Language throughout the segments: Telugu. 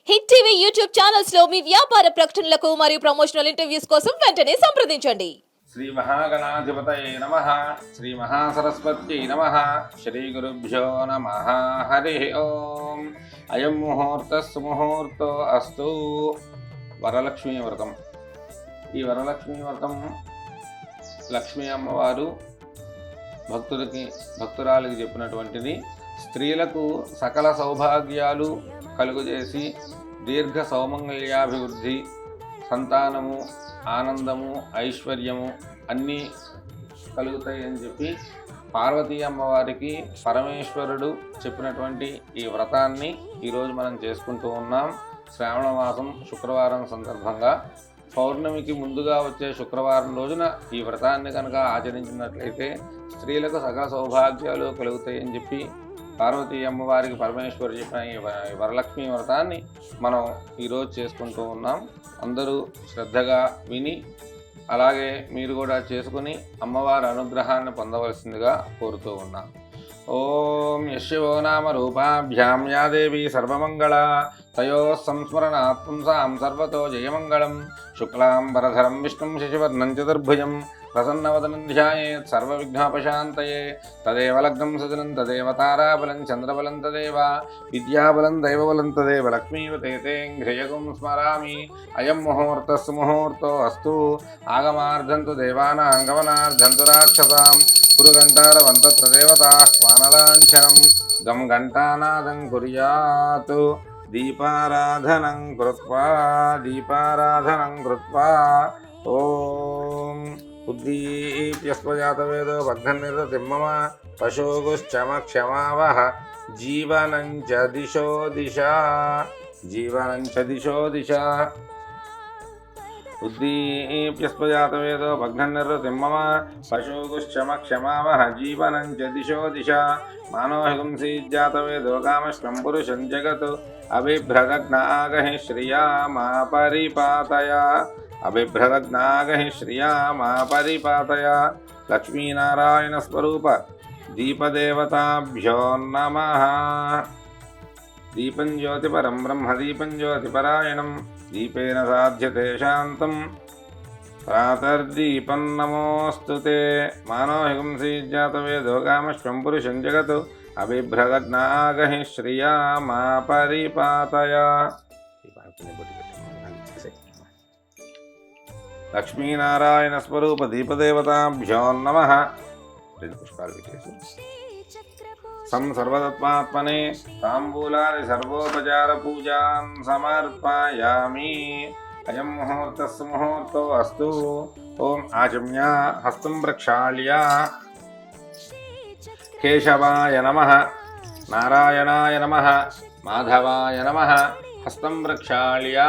హిట్ టీవీ యూట్యూబ్ ఛానల్స్ లో మీ వ్యాపార ప్రకటనలకు మరియు ప్రమోషనల్ ఇంటర్వ్యూస్ కోసం వెంటనే సంప్రదించండి. శ్రీ మహాగణాధిపతయే నమః. శ్రీ మహాసరస్వత్యై నమః. శ్రీ గురుభ్యో నమః. హరి ఓం. అయం ముహూర్తః సుముహూర్తో అస్తు. వరలక్ష్మీ వ్రతం. ఈ వరలక్ష్మీ వ్రతం లక్ష్మీ అమ్మవారు భక్తురాలికి చెప్పినటువంటిది. స్త్రీలకు సకల సౌభాగ్యాలు కలుగజేసి దీర్ఘ సౌమంగళ్యాభివృద్ధి, సంతానము, ఆనందము, ఐశ్వర్యము అన్నీ కలుగుతాయి అని చెప్పి పార్వతీ అమ్మవారికి పరమేశ్వరుడు చెప్పినటువంటి ఈ వ్రతాన్ని ఈరోజు మనం చేసుకుంటూ ఉన్నాం. శ్రావణ మాసం శుక్రవారం సందర్భంగా పౌర్ణమికి ముందుగా వచ్చే శుక్రవారం రోజున ఈ వ్రతాన్ని కనుక ఆచరించినట్లయితే స్త్రీలకు సకల సౌభాగ్యాలు కలుగుతాయని చెప్పి పార్వతీ అమ్మవారికి పరమేశ్వరు చెప్పిన ఈ వరలక్ష్మీ వ్రతాన్ని మనం ఈరోజు చేసుకుంటూ ఉన్నాం. అందరూ శ్రద్ధగా విని అలాగే మీరు కూడా చేసుకుని అమ్మవారి అనుగ్రహాన్ని పొందవలసిందిగా కోరుతూ ఉన్నాం. ఓం యశో నామ రూపాభ్యాం యా దేవి సర్వమంగళ తయో సంస్మరణాత్ పుంసాం సర్వతో జయమంగళం. శుక్లాం వరధరం విష్ణుం శశివర్ణం చతుర్భుజం ప్రసన్నవదనం ధ్యాయేత్ సర్వవిఘ్నోపశాంతయే. తదేవ లగ్నం సజనం తదేవ తారాబలం చంద్రబలం తదేవ విద్యాబలం దైవబలం తదేవ లక్ష్మీవతే ఘ్రియగుం స్మరామి. అయం ముహూర్తః సుముహూర్తో అస్తు. ఆగమార్థంతు దేవానాం గమనార్థంతు రాక్షసాం. కురుగంటారవంతత్ర దేవతాః క్వానలాంఛనం గం ఘంటానాదం కుర్యాత్. దీపారాధనం కృత్వా ఓం ఉద్దీప్యస్వజాతవేదో భగ్ననిర్తిమ్మమ పశోగుశ్చమక్షమావహ. జీవనం చ దిశో దిశ ఉద్దీప్యస్వజాతవేదో భగ్ననిర్తిమ్మమ పశోగుశ్చమక్షమావహ. జీవనం చ దిశ మానోహింసీజ్జాతవేదో కామశ్వం పురుషం జగత్. అభిభ్రదగ్నాగహి శ్రియా మా పరిపాతయ. శ్రియా మా పరిపాతయ. లక్ష్మీనారాయణ స్వరూప దీపదేవతాభ్యో నమః. దీపం జ్యోతిపరం బ్రహ్మ దీపం జ్యోతిపరాయణం. దీపేన సాధ్యతే శాంతం ప్రాతర్దీపం నమోస్తుతే. మానోహింసీజ్జాతవేదో కామశ్వం పురుషం జగత్. అభిభ్రదగ్నాగహి శ్రియా మా పరిపాతయ. లక్ష్మీనారాయణ స్వరూప దీపదేవతాభ్యో నమః. పుష్పాలు పెట్టేసి సర్వతత్మాత్మనే తాంబూలాది సర్వోపచార పూజాన్ సమర్పయామి. అయం ముహూర్తః సుముహూర్తో అస్తు. ఓం ఆచమ్య హస్తం ప్రక్షాళ్య. కేశవాయ నమః. నారాయణాయ నమః. మాధవాయ నమః. హస్తం ప్రక్షాళ్య.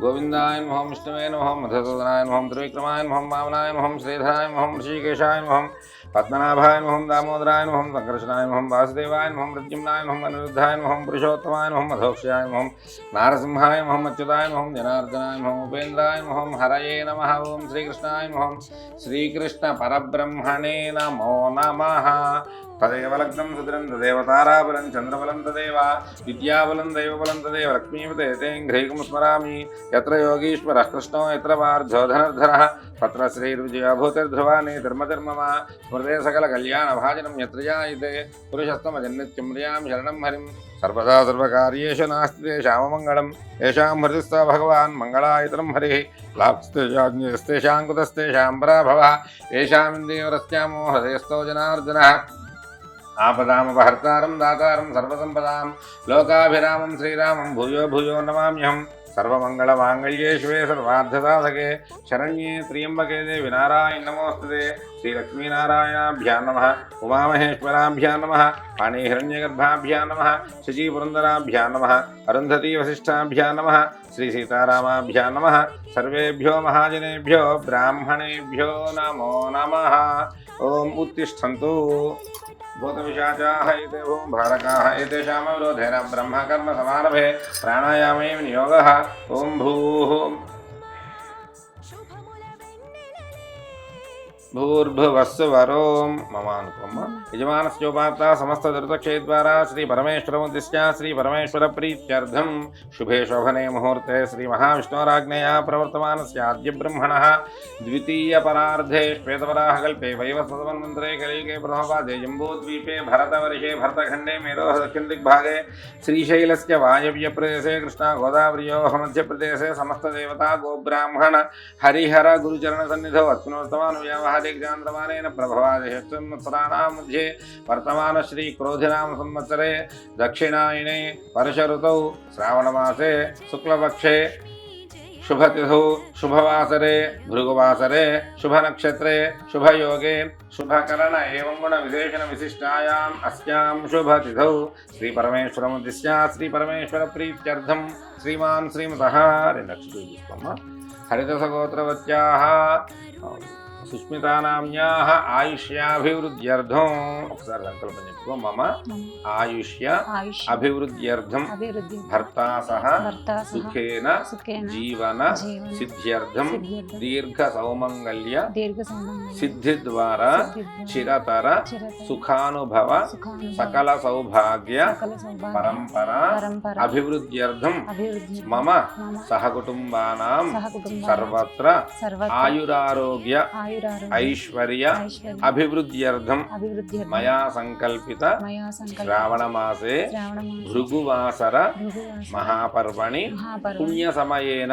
గోవిందాయ నమః. విష్ణువే నమః. మధుసూదనాయ నమః. త్రివిక్రమాయ నమః. వామనాయ నమః. శ్రీధరాయ నమః. ఋషికేశాయ నమః. పద్మనాభాయ నమః. దామోదరాయ నమః. సంకర్షణాయ నమః. వాసుదేవాయ నమః. ప్రద్యుమ్నాయ నమః. అనిరుద్ధాయ నమః. పురుషోత్తమాయ నమః. మధోక్షాయ నమః. నారసింహాయ నమః. అచ్యుతాయ నమః. జనార్దనాయ నమః. ఉపేంద్రాయ నమః. హరయే నమః. ఓం శ్రీకృష్ణాయ నమః. శ్రీకృష్ణ పరబ్రహ్మణే నమో నమః. తదేవ లగ్నం సుదరం తదేవ తారాబలం చంద్రబలం తదేవ విద్యాబలం దైవబలం తదేవ లక్ష్మీవతే ఘ్రైకం స్మరామి. యత్ర యోగీశ్వరః కృష్ణో యత్ర పార్థో ధనుర్ధరః తత్ర శ్రీర్విజయభూతిర్ధ్రువాణి ధర్మధర్మమా. స్మృతే సకల కళ్యాణ భాజనం యత్ర జాయతే పురుషస్తమజన్నిత్యం ప్రియాం శరణం హరిం. సర్వదా సర్వకార్యేషు నాస్తి తేషామమంగళం. ఏషాం హృదిస్థ భగవాన్ మంగళాయతనం హరిః. లాభస్తేషాం కుతస్తేషాం పరాభవః. ఏషామింద్రియవరస్యామో హృదయస్థో జనార్దనః. ఆపదామపహర్తారం దాతారం సర్వసంపదాం లోకాభిరామం శ్రీరామం భూయో భూయో నమామ్యహం. సర్వమంగళమాంగళ్యే శివే సర్వార్థసాధకే శరణ్యే త్ర్యంబకే దేవి నారాయణ నమోస్తుతే. శ్రీలక్ష్మీనారాయణాభ్యాం నమః. ఉమామహేశ్వరాభ్యాం నమః. పాణిహిరణ్యగర్భాభ్యాం నమః. శచీపురందరాభ్యాం నమః. అరుంధతీ వశిష్టాభ్యాం నమః. శ్రీసీతారామాభ్యాం నమః. సర్వేభ్యో మహాజనేభ్యో బ్రాహ్మణేభ్యో నమో నమః. ఓం ఉత్తిష్టంతు. భూతవిశాచాః ఏతే ఓం భారకాః ఏతేషామవరోధేన బ్రహ్మకర్మ సమారభే ప్రాణాయామే వినియోగః. ఓం భూః भूर्भुवस्सुवरों ममानुपम यजमानस्योपात्ता समस्त दुर्दक्षेद्वारा श्री परमेश्वरमुद्दिश्य श्री परमेश्वर प्रीत्यर्थं शुभे शोभने मुहूर्ते श्री महाविष्णोराज्ञया प्रवर्तमानस्याद्य ब्रह्मणः द्वितीय परार्धे श्वेतवराहकल्पे वैवस्वतमन्वन्तरे कलियुगे प्रथमपादे जम्बूद्वीपे भरतवर्षे भरतखण्डे मेरोः दक्षिणदिग्भागे श्रीशैलस्य वायव्यप्रदेशे कृष्णा गोदावर्योः मध्यप्रदेशे समस्तदेवता गोब्राह्मण हरिहर गुरुचरणसन्निधौ अत्मनोत्तमानुव्यावहारिकजान्तमानेन प्रभवादिशत्संवत्सराणां मध्ये वर्तमान श्री क्रोधिनाम संवत्सरे दक्षिणायने वर्ष ऋतौ श्रावणमासे शुक्लपक्षे शुभतिथौ शुभवासरे भृगुवासरे शुभनक्षत्रे शुभयोगे शुभकरण एवं गुण विशेषण विशिष्टायाम् अस्यां शुभतिथौ श्री परमेश्वरमुद्दिश्य श्री परमेश्वर प्रीत्यर्थं श्रीमान् श्रीमतः हरितसगोत्रवत्याः सुष्मितानाम्याः आयुष्याभिवृद्ध्यर्थम् ఒకసారి సంకల్పం చెప్పుకో మమ ఆయుష్య అభివృద్ధ్యర్థం భర్తా సహ సుఖేన జీవన సిద్ధ్యర్థం దీర్ఘ సౌమంగళ్య సిద్ధి ద్వారా చిరతర సుఖానుభవ సకల సౌభాగ్య పరంపర అభివృద్ధ్యర్థం మమ సహకుటుంబానాం సర్వత్ర ఆయురారోగ్య ఐశ్వర్య అభివృద్ధ్యర్థం మయా సంకల్పిత శ్రావణమాసే భృగువాసర మహాపర్వణి పుణ్య సమయేన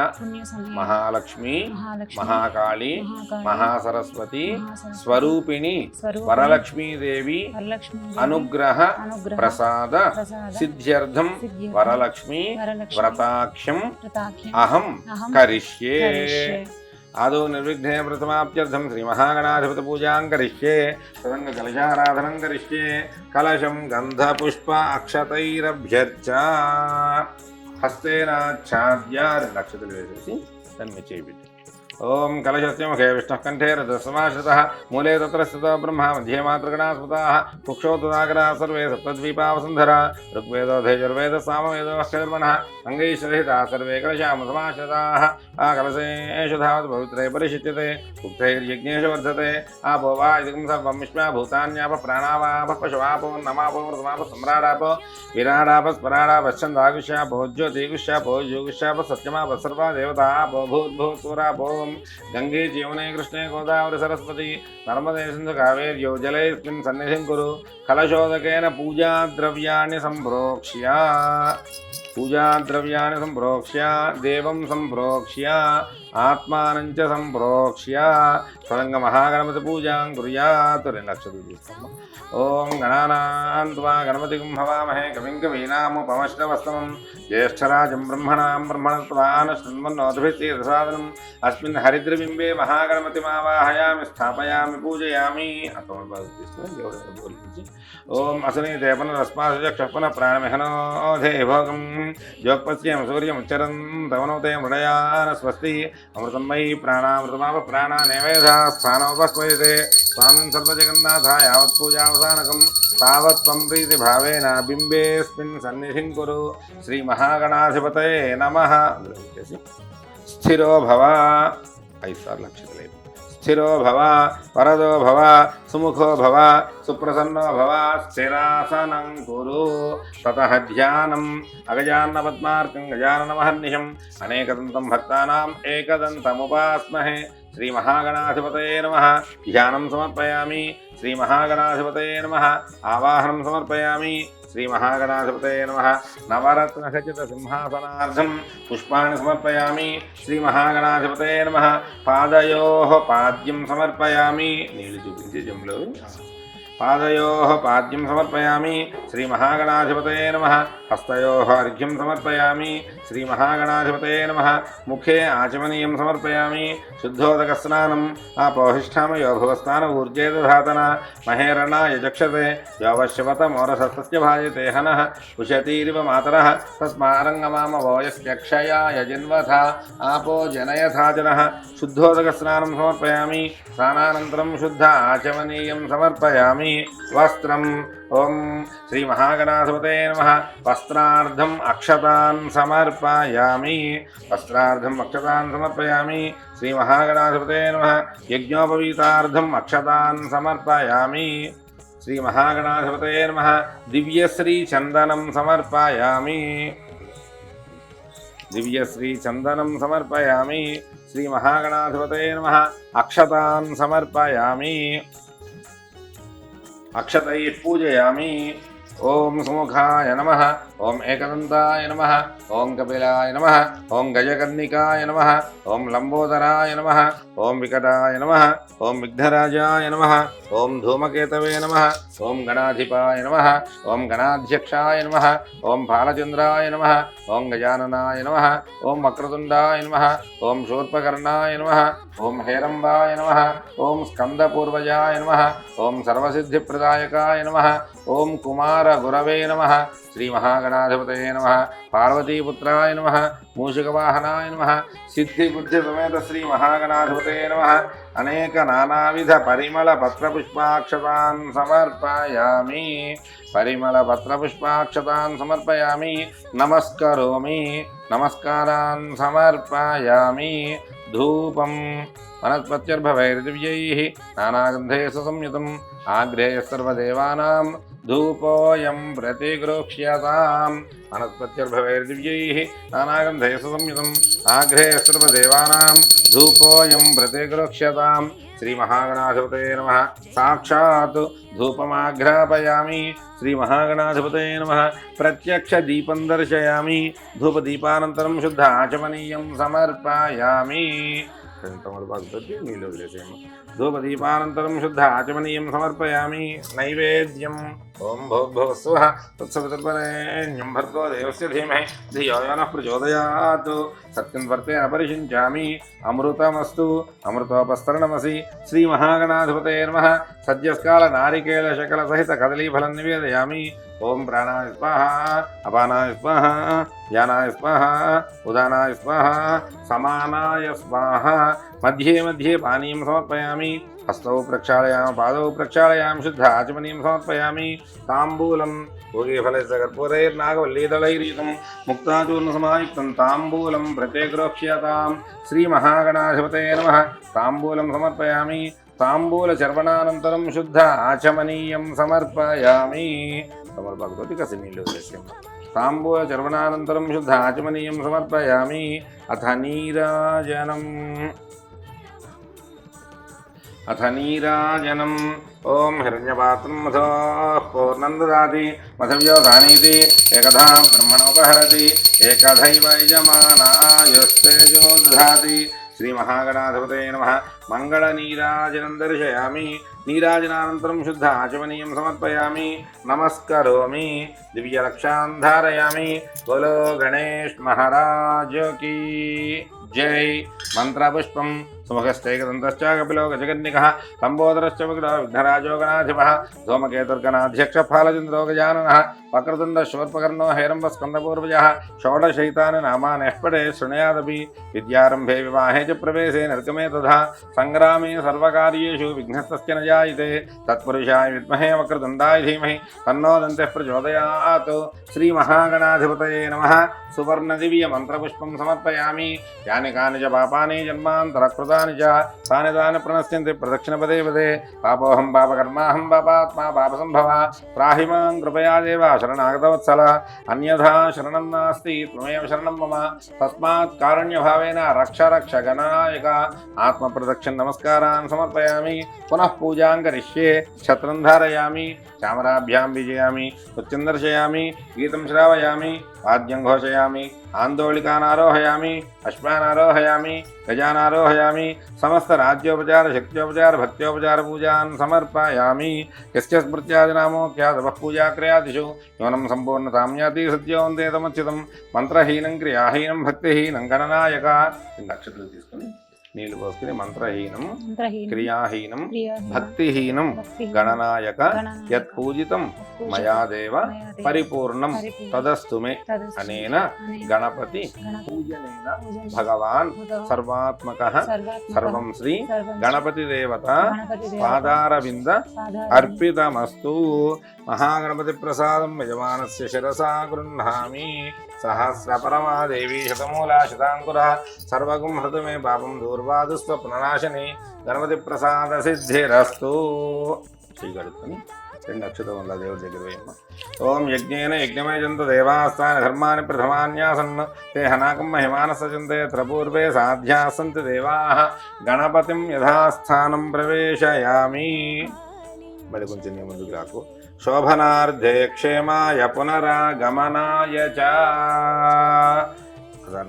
మహాలక్ష్మి మహాకాళి మహాసరస్వతి స్వరూపిణి వరలక్ష్మీదేవి అనుగ్రహ ప్రసాద సిద్ధ్యర్థం వరలక్ష్మి వ్రతాక్షం అహం కరిష్యే आदौ निर्विघ्ने प्रथमाप्त्यर्थं श्री महागणाधिपति पूजां करिष्ये तदंग कलशाराधनं करिष्ये कलशं गन्धपुष्प अक्षतैरभ्यर्च हस्तेनाच्छाद्य नक्षत्र वेसेसि तन्मे चेयिबिट्टु ओम कलशस्य मुखे विष्णुः कण्ठे रथसमाश्रितः मूले तत्र स्थितो ब्रह्मा मध्ये मातृगणाः स्मृताः कुक्षौ तदागराः सर्वे सप्तद्वीपावसुन्धरा ऋग्वेदोऽधयजुर्वेदः सामवेदो अक्षरमणः अङ्गैश्वरहिताः सर्वे कलशां समाश्रिताः कलशेषु धावत् पवित्रे परिशिच्यते उक्तैर्यज्ञेषु वर्धते आपो वा इदं सर्वं विश्वा भूतान्यापः प्राणावापः पशवापो नमापो मृतमापः सम्राडापो विराडापः स्मराडापश्चन्दागुष्यापो ज्योतिगुष्यापो योगुष्यापः सत्यमापः सर्वा देवतापो भूर्भुवस्सुरापो गंगे जीवने कृष्णे गोदावरी सरस्वती नर्मदे सिंधु कावेर्यो जलेऽस्मिन् सन्निधिं कुरु कलशोदकेन पूजाद्रव्याणि सम्प्रोक्ष्य देवं सम्प्रोक्ष्य आत्मानं च सम्प्रोक्ष्य स्वयं महागणपति पूजां कुर्यात् ओम गणानां त्वा गणपतिं हवामहे कविं कवीनामुपमश्रवस्तमं ज्येष्ठराजं ब्रह्मणां ब्रह्मणस्पदान् शृण्वन्नोतिभिस्तीर्थसादनम् अस्मिन् हरिद्रबिम्बे महागणपतिमावाहयामि स्थापयामि पूजयामि ओम असनीते पुनरस्मासुचक्षः प्राणमिहनोधे भोगं जोक्पश्यं सूर्यमुच्चरन् तवनोते मृडयान स्वस्ति अमृतं मयि प्राणामृतमाप प्राणानेवेधा स्थानोपस्मयते स्वामिं सर्वजगन्नाथाय यावत् पूजावसानकं तावत् त्वं प्रीतिभावेन बिम्बेऽस्मिन् सन्निधिं कुरु श्रीमहागणाधिपतये नमः। स्थिरो भव 5 सार्లు నక్షత్రలే स्थिरो भव वरदो भव सुमुखो भव सुप्रसन्नो भव स्थिरासनं कुरु ततः ध्यानम् अगजाननपद्मार्कं गजाननमहर्निशम् अनेकदन्तं भक्तानाम् एकदन्तमुपास्महे श्रीमहागणाधिपतये नमः। ध्यानं समर्पयामि श्रीमहागणाधिपतये नमः। आवाहनं समर्पयामि श्रीमहागणाधिपतये नमः। नवरत्नखचित सिंहासनार्थं पुष्पाणि समर्पयामि श्रीमहागणाधिपतये नमः। पादयोः पाद्यं समर्पयामि नीळु చూపించి జంలో पादयोः पाद्यं समर्पयामि श्रीमहागणाधिपतये नमः। हस्तयोः अर्घ्यं समर्पयामि श्रीमहागणाधिपतये नमः। मुखे आचमनीयं समर्पयामि शुद्धोदकस्नानम् आपोहिष्ठामयो भुवस्थानऊर्जे दधातना महेरणाय चक्षते योवश्यवतमोरसस्तस्य भाजते हनः उशतीरिव मातरः तस्मारङ्गमामवो यस्यक्षयाय जिन्वथा आपो जनयथाचनः। शुद्धोदकस्नानं समर्पयामि स्नानानन्तरं शुद्ध आचमनीयं समर्पयामि సమర్పయామి వస్త్రం ఓం శ్రీ మహాగణాధిపతే నమః వస్త్రార్థం అక్షతాన్ సమర్పయామి వస్త్రార్థం అక్షతాన్ సమర్పయామి శ్రీ మహాగణాధిపతే నమః యజ్ఞోపవీతార్థం అక్షతాన్ సమర్పయామి శ్రీ మహాగణాధిపతే నమః దివ్యశ్రీ చందనం సమర్పయామి దివ్యశ్రీ చందనం సమర్పయామి శ్రీ మహాగణాధిపతే నమః అక్షతాన్ సమర్పయామి అక్షతైః పూజయామి ఓం సుముఖాయ నమః ఓం ఏకదంతాయ నమః ఓం కపిలాయ నమః ఓం గజకర్ణికాయ నమః ఓం లంబోదరాయ నమః ఓం వికటాయ నమః ఓం విఘ్నరాజాయ నమః ఓం ధూమకేతవే నమః ఓం గణాధిపాయ నమః ఓం గణాధ్యక్షాయ నమః ఓం బాలచంద్రాయ నమః ఓం గజాననాయ నమః ఓం వక్రతుండాయ నమః ఓం శూర్పకర్ణాయ నమః ఓం హేరంబాయ నమః ఓం స్కందపూర్వజాయ నమః ఓం సర్వసిద్ధిప్రదాయకాయ నమః ఓం కుమార గురవే నమః శ్రీ మహాగణాధిపతయే నమః పార్వతీపుత్రాయ నమః మూషికవాహనాయ నమః సిద్ధిబుద్ధి సమేత శ్రీ మహాగణాధిపతయే నమః అనేక నానావిధ పరిమళ పత్రపుష్పాక్షతాన్ సమర్పయామి పరిమళ పత్రపుష్పాక్షతాన్ సమర్పయామి నమస్కరోమి నమస్కారాన్ సమర్పయామి ధూపం వనస్పత్యర్భవైర్దివ్యైః నానాగంధేషు సంయుతం ఆగ్రేయ సర్వదేవానాం ధూపోయం ప్రతిగృహ్యతాం వనస్పత్యర్భవైర్దివ్యైః నానాగంధేషు సంయుతం ఆగ్రేయ సర్వదేవానాం ధూపోయం ప్రతిగృహ్యతాం శ్రీ మహాగణాధిపతయే నమః సాక్షాత్ ధూపమాఘ్రాపయామి శ్రీ మహాగణాధిపతయే నమః ప్రత్యక్ష దీపం దర్శయామి ధూపదీపానంతరం శుద్ధ ఆచమనీయం సమర్పయామి నీళ్ళు వదిలేసేయమ్మ ధూపదీపానంతరం శుద్ధ ఆచమనీయం సమర్పయామి నైవేద్యం ఓం భోర్భువస్సువః తత్సవితుర్వరేణ్యం భర్గో దేవస్య ధీమహి ధియో యో నః ప్రచోదయాత్ సత్యం వర్తేన పరిషించామి అమృతమస్తు అమృతోపస్తరణమసి శ్రీ మహాగణాధిపతయే నమః సద్యస్కాల నారికేళ శకల సహిత కదలీఫలం నివేదయామి ఓం ప్రాణాయ స్వాహ అపానాయ స్వాహ యానాయ స్వాహ ఉదానాయ స్వాహ సమానాయ స్వాహ మధ్యే మధ్యే పానీయం సమర్పయామి హస్తౌ ప్రక్షాళయామి పాదౌ ప్రక్షాళయామి శుద్ధ ఆచమనీయం సమర్పయామి తాంబూలం పూగీఫలైర్నాగవల్లీదళైరీతం ముక్తాచూర్ణసమాయుక్తం తాంబూలం ప్రత్యేకరోక్ష్యతాం శ్రీ మహాగణాధిపతయే నమః తాంబూలం సమర్పయామి తాంబూలచర్వణానంతరం శుద్ధ ఆచమనీయం సమర్పయామి సమర్పకపోతే కసి నీళ్ళు వదిలేసాం తాంబూలచర్వణానంతరం శుద్ధ ఆచమనీయం సమర్పయామి అథ నీరాజనం ఓం హిరణ్యపాత్రం మధో పూర్ణం దదాతి మధవ్యోధానీతి ఏకథా బ్రహ్మణోపహరతి ఏకథైవ యజమానాయస్తేజో దధాతి శ్రీ మహాగణాధిపతయే నమః మంగళ నీరాజనం దర్శయామి నీరాజనానంతరం శుద్ధ ఆచమనీయం సమర్పయామి నమస్కరోమి దివ్యరక్షాన్ ధారయామి బోలో గణేష్ మహారాజ్ కీ జై మంత్రపుష్పం సుముఖశ్చైకదంతశ్చ కపిలో గజకర్ణికః లంబోదరశ్చ విఘ్నో విఘ్నరాజో గణాధిపః ధూమకేతుర్గణాధ్యక్ష ఫాలచంద్రో గజాననః వక్రతుండ శూర్పకర్ణో హేరంబ స్కందపూర్వజः షోడశైతాని నామాని పఠే శృణుయాదపి విద్యారంభే వివాహే చ ప్రవేశే నరకమే తథా సంగ్రామే సర్వకార్యేషు విఘ్నస్తస్య న జాయతే తత్పురుషాయ విద్మహే వక్రతుండాయ ధీమహి తన్నో దంతః ప్రచోదయాత్ శ్రీ మహాగణాధిపతయే నమః సువర్ణదివ్య మంత్రపుష్పం సమర్పయామి యాని కాని చ పాపాని జన్మాంతరకృతాని చ తాని తాని ప్రణశ్యంతి ప్రదక్షిణ పదే పదే పాపోహం పాపకర్మాహం పాపాత్మా పాపసంభవ త్రాహి మాం కృపయా దేవ శరణాగతవత్సల అన్యథా శరణం నాస్తి త్వమేవ శరణం మమ తస్మాత్ కారుణ్యభావేన రక్ష రక్ష గణనాయక ఆత్మప్రదక్షిణ నమస్కారాన్ సమర్పయామి పునః పూజాం కరిష్యే ఛత్రం ధారయామి చామరాభ్యాం విజయామి నృత్యం దర్శయామి గీతం శ్రావయామి వాద్యం ఘోషయామి ఆందోళికానారోహయామి అశ్వానారోహయామి గజానారోహయామి సమస్త రాజ్యోపచార శక్త్యోపచార భక్త్యోపచార పూజాన్ సమర్పయామి యస్య స్మృత్యాదినామోఖ్యాతపః పూజాక్రయాదిషు యోనం సంపూర్ణతాం యాతి సత్యోందే తమచ్యుతం మంత్రహీనం క్రియాహీనం భక్తిహీనం గణనాయక నక్షత్రాలు తీసుకొని నీళ్లు పోసుకుని మంత్రహీనం మంత్రహీనం క్రియాహీనం క్రియాహీనం భక్తిహీనం భక్తిహీనం గణనాయక గణనాయక యత్ పూజితం మయా దేవ మయాదేవ పరిపూర్ణం పరిపూర్ణం తదస్తు మే తదస్తు అనేన అనేన గణపతి గణపతి పూజనేన పూజనేన భగవాన్ భగవాన్ సర్వాత్మకః సర్వాత్మకః సర్వం శ్రీ సర్వం గణపతి దేవత గణపతి దేవత పాదారవింద పాదారవింద అర్పితమస్తు మహాగణపతి ప్రసాదం యజమానస్య శిరసా గృహ్ణామి సహస్రపరమాదేవి శతమూలా శతాంకుర సర్వగుం హృతు మే పాపం దూర్వాదు స్వప్ననాశని గణపతి ప్రసాద సిద్ధిరస్తు శ్రీగడుకొని 2 అక్షతముల దేవుడి దగ్గర వేయమ్మ. ఓం యజ్ఞేన యజ్ఞమయజంత దేవాస్థాన ధర్మాన్ని ప్రథమాన్యాసన్ తే హనాకం మహిమానసజంతే త్రపూర్వే సాధ్యాసంతి దేవాః గణపతిం యథాస్థానం ప్రవేశయామి. మరి కొంచెం నీ ముందుకు రాకు. శోభనార్థే క్షేమాయ పునరాగమనాయ చ.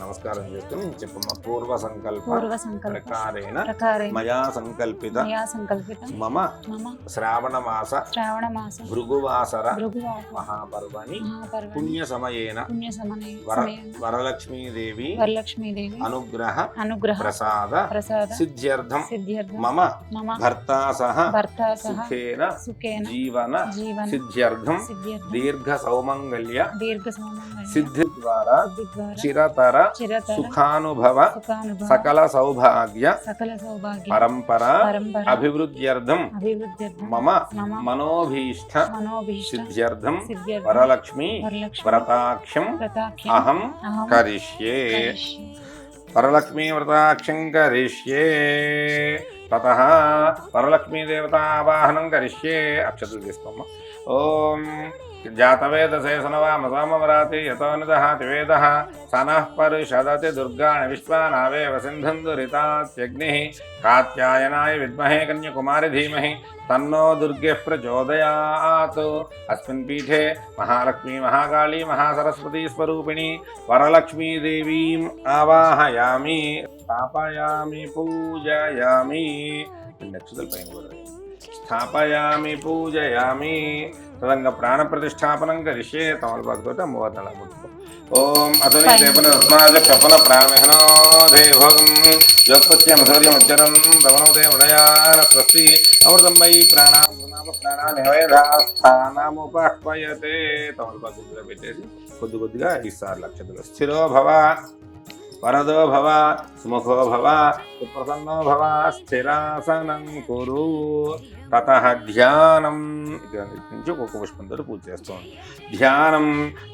నమస్కారం చేస్తూ చెప్పమ్మ. పూర్వ సంకల్ప ప్రకారేణ మయా సంకల్పిత మమ శ్రావణ మాస భృగువాసర మహాపర్వణి పుణ్య సమయేన వరలక్ష్మీదేవి అనుగ్రహ ప్రసాద సిద్ధ్యర్థం మమ భర్తా సహ సుఖేన జీవన సిద్ధ్యర్థం దీర్ఘ సౌమంగళ్య సిద్ధి ద్వారా చిరతర సుఖానుభవ సకల సౌభాగ్య పరంపర అభివృద్ధ్యర్థం మమ మనోభీష్ట సిద్ధ్యర్థం వరలక్ష్మి వ్రతాక్షం అహం కరిష్యే. వరలక్ష్మీ వ్రతాక్షం కరిష్యే. తతః వరలక్ష్మీ దేవతావాహనం కరిష్యే. అక్షతలు తీసుకోమ్మ. ఓం జాతవేదసే సనవామసామవరాతి యతోనుదహాతి వేదః సనః పరిషదతి దుర్గాణి విశ్వానావేవ సింధురితాత్యగ్నిః కాత్యాయనాయ విద్మహే కన్యకుమారి ధీమహి తన్నో దుర్గే ప్రచోదయాత్. అస్మిన్ పీఠే మహాలక్ష్మీ మహాకాళీ మహాసరస్వతీ స్వరూపిణి వరలక్ష్మీదేవీం ఆవాహయామి స్థాపయామి పూజయామి. నక్షత్రాల పైన కూడా స్థాపయామి పూజయామి. తదంగా ప్రాణ ప్రతిష్టాపనం కరిష్యే. తమలపాకుతో అమ్మవారిని అలా ముట్టుకో. ఓం అతని దేవన రత్నాజ కపల ప్రాణమిహనో దేవోగం యోగపత్యమధౌర్యముచ్చరం దమనోదే ఉదయాన స్వస్తి అమృతం మయి ప్రాణామ ప్రాణానిహవేధాస్థానముపహ్వయతే. తమలపాకు పెట్టేసి కొద్దిగా 5 సార్లు అక్షతలు. స్థిరో భవ వరదో భవ సుముఖో భవ సుప్రసన్నో భవ స్థిరాసనం కురు. తతః ధ్యానం. ఇక్కడ నుంచి ఒక్కొక్క పుష్పంతో పూజ చేస్తోంది. ధ్యానం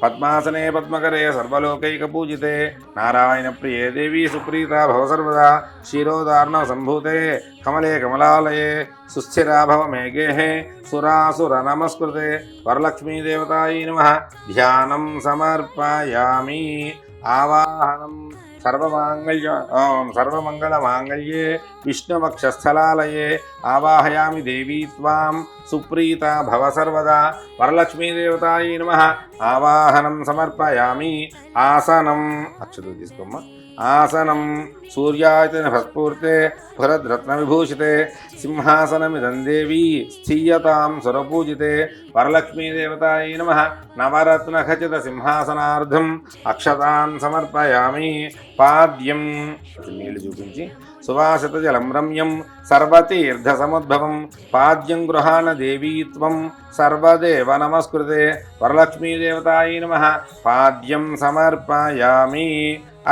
పద్మాసనే పద్మకరే సర్వలోకైక పూజితే నారాయణ ప్రియే దేవీ సుప్రీత భవ సర్వదా క్షీరోదార్ణ సంభూతే కమలే కమలాలయే సుస్థిరా భవ మేఘే సురాసుర నమస్కృతే వరలక్ష్మీ దేవతాయై నమః. ధ్యానం సమర్పయామి. ఆవాహనం సర్వమంగళమాంగళ్యే విష్ణువక్షస్థలాలయే ఆవాహయామి దేవీ త్వాం సుప్రీత భవ సర్వదా వరలక్ష్మీదేవతాయై నమః. ఆవాహనం సమర్పయామి. ఆసనం అక్షతలు తీసుకోమ్మ. ఆసనం సూర్యాయతన భస్ఫూర్తే భరద్రత్న విభూషితే సింహాసనమిదం దేవీ స్థీయతాం సురపూజితే వరలక్ష్మీదేవతాయై నమః. నవరత్న ఖచిత సింహాసనార్థం అక్షతాన్ సమర్పయామి. పాద్యం నీళ్లు చూపించి సువాసిత జలం రమ్యం సర్వతీర్థ సముద్భవం పాద్యం గృహాణ దేవీత్వం సర్వదేవ నమస్కృతే వరలక్ష్మీదేవతాయై నమః. పాద్యం సమర్పయామి.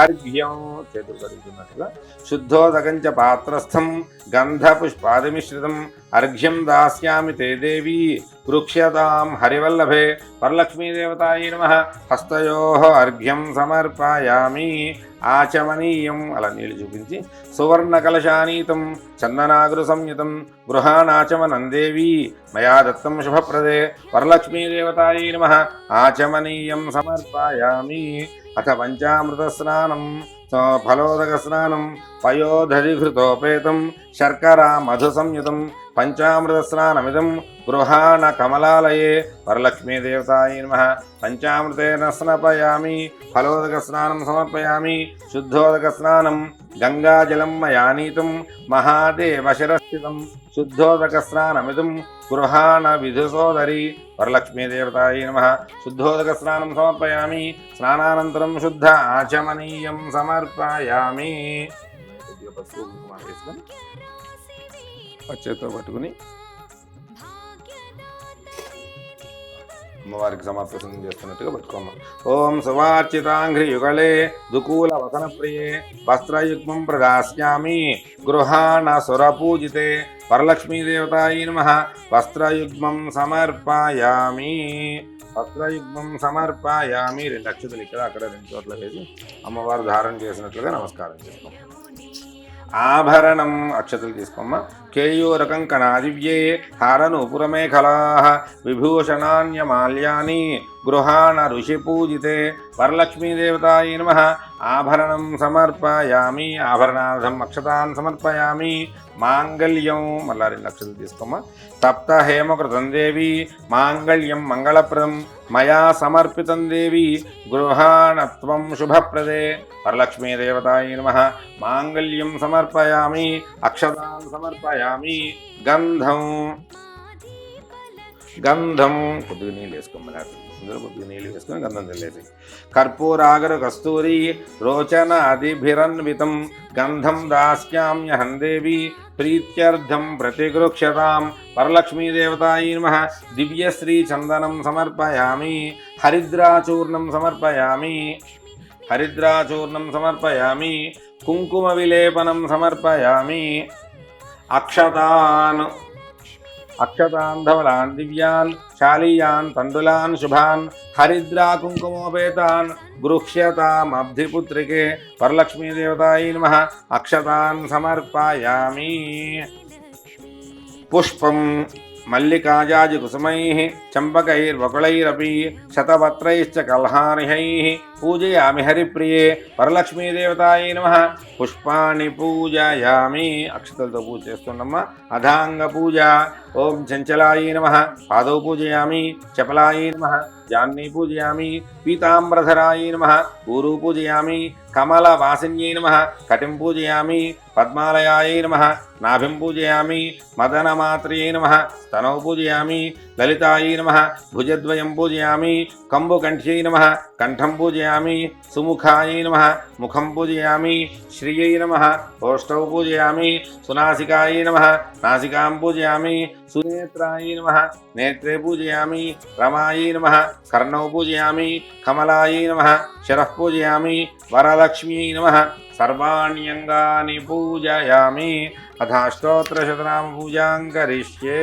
అర్ఘ్యం చేతులు కడుగుతున్నట్లుగా శుద్ధోదకంచ పాత్రస్థం గంధపుష్పాదిమిశ్రితం అర్ఘ్యం దాస్యామి తే దేవీ వృక్ష్యతాం హరివల్లభే వరలక్ష్మీదేవతాయై నమః. హస్తయోః అర్ఘ్యం సమర్పయామి. ఆచమనీయం అలా నీళ్ళు చూపించి సువర్ణ కలశానీతం చందనాగృ సంయుతం గృహాణాచమనం దేవీ మయా దత్తం శుభప్రదే వరలక్ష్మీదేవతాయై నమః. ఆచమనీయం సమర్పయామి. అథ పంచామృత స్నానం ఫలోదక స్నానం పయోధరిఘృతోపేతం శర్కరా మధు సంయుతం పంచామృత స్నానమిదం గృహాణ కమలాలయే వరలక్ష్మీదేవతాయై నమః. పంచామృతేన స్నాపయామి. ఫలోదక స్నానం సమర్పయామి. శుద్ధోదక స్నానం గంగాజలం మయానీతం మహాదేవ శిరస్థితం శుద్ధోదక స్నానమిదం గృహాణ విధుసోదరి వరలక్ష్మీదేవతాయై నమః. శుద్ధోదక స్నానం సమర్పయామి. స్నానానంతరం శుద్ధ ఆచమనీయం సమర్పయామి. కొద్దిగా పసుపు కుంకుమ వేసుకొని చేతితో పట్టుకుని అమ్మవారికి సమర్పణం చేస్తున్నట్టుగా పట్టుకోమ్మ. ఓం సువార్చితాంఘ్రి యుగళే దుకూల వసన ప్రియే వస్త్రయుగ్మం ప్రదాస్యామి గృహాణ సురపూజితే వరలక్ష్మీదేవతాయి నమః వస్త్రయుగ్మం సమర్పయామి. వస్త్రయుగ్మం సమర్పయామి. 2 అక్షతలు ఇక్కడ అక్కడ 2 చోట్ల వేసి అమ్మవారు ధారణ చేసినట్లుగా నమస్కారం చేసుకోం. ఆభరణం అక్షతలు తీసుకోమ్మ. కేయూరకం కణాదివ్యే హారనూపురమేఖలా విభూషణాన్యమాల్యాని గృహాణ ఋషి పూజితే వరలక్ష్మీదేవతాయి నమః ఆభరణం సమర్పయామి. ఆభరణార్థం అక్షతాన్ సమర్పయామి. మాంగళ్యం మళ్ళా 2 అక్షతలు తీసుకోమ్మ. తప్త హేమకృతం దేవి మాంగళ్యం మంగళప్రదం మయా సమర్పితం దేవి గృహాణత్వం శుభప్రదే వరలక్ష్మీదేవతాయి నమః మాంగళ్యం సమర్పయామి. అక్షతాన్ సమర్పయామి. గంధం కొద్దిగా నీళ్ళు వేసుకోమని ఇందులో కొద్దిగా నీళ్ళు వేసుకొని గంధం చల్లేసి కర్పూరాగర కస్తూరి రోచన అదిభిరన్వితం గంధం దాస్యామ్యహం దేవి ప్రీత్యర్థం ప్రతిగృక్షతాం వరలక్ష్మీదేవతాయి నమః దివ్యశ్రీ చందనం సమర్పయామి. హరిద్రాచూర్ణం సమర్పయామి. హరిద్రాచూర్ణం సమర్పయామి. కుంకుమ విలేపనం సమర్పయామి. అక్షతాన్ ధవలాన్ దివ్యాన్ శాలీయాన్ తండులాన్ శుభాన్ హరిద్రా కుంకుమోపేతాన్ గృహ్యతామబ్ధిపుత్రికే వరలక్ష్మీదేవతాయి నమః అక్షతాన్ సమర్పయామి. పుష్పం మల్లికాజాజి కుసుమైః చంపకైర్వకుళైరపి శతపత్రైశ్చ కల్హార్హైః పూజయామి హరిప్రియే వరలక్ష్మీదేవతాయి నమః పుష్పాణి పూజయామి. అక్షతలతో పూజ చేస్తున్నమ్మ. అధాంగ పూజ. ఓం చంచలాయి నమః పాదౌ పూజయామి. చపలాయి నమః జాన్ని పూజయామి. పీతాంబరధరాయి నమః ఊరు పూజయామి. కమలవాసిన్యై నమః కటిం పూజయామి. పద్మాలయాయై నమః నాభిం పూజయామి. మదనమాత్రయై నమః స్తనౌ పూజయామి. లలితాయై నమః భుజద్వయం పూజయామి. కంబుకంఠ్యై నమః కంఠం పూజయామి. సుముఖాయై నమః ముఖం పూజయామి. శ్రియై నమః ఓష్టౌ పూజయామి. సునాసికాయై నమః నాసికాం పూజయామి. సునేత్రాయై నమః నేత్రే పూజయామి. రమాయై నమః కర్ణౌ పూజయామి. కమలాయై నమః శరః పూజయామి. వరలక్ష్మ్యై నమః సర్వాణ్యంగాని పూజయామి. అథాష్టోత్తరశతనామ పూజాం కరిష్యే.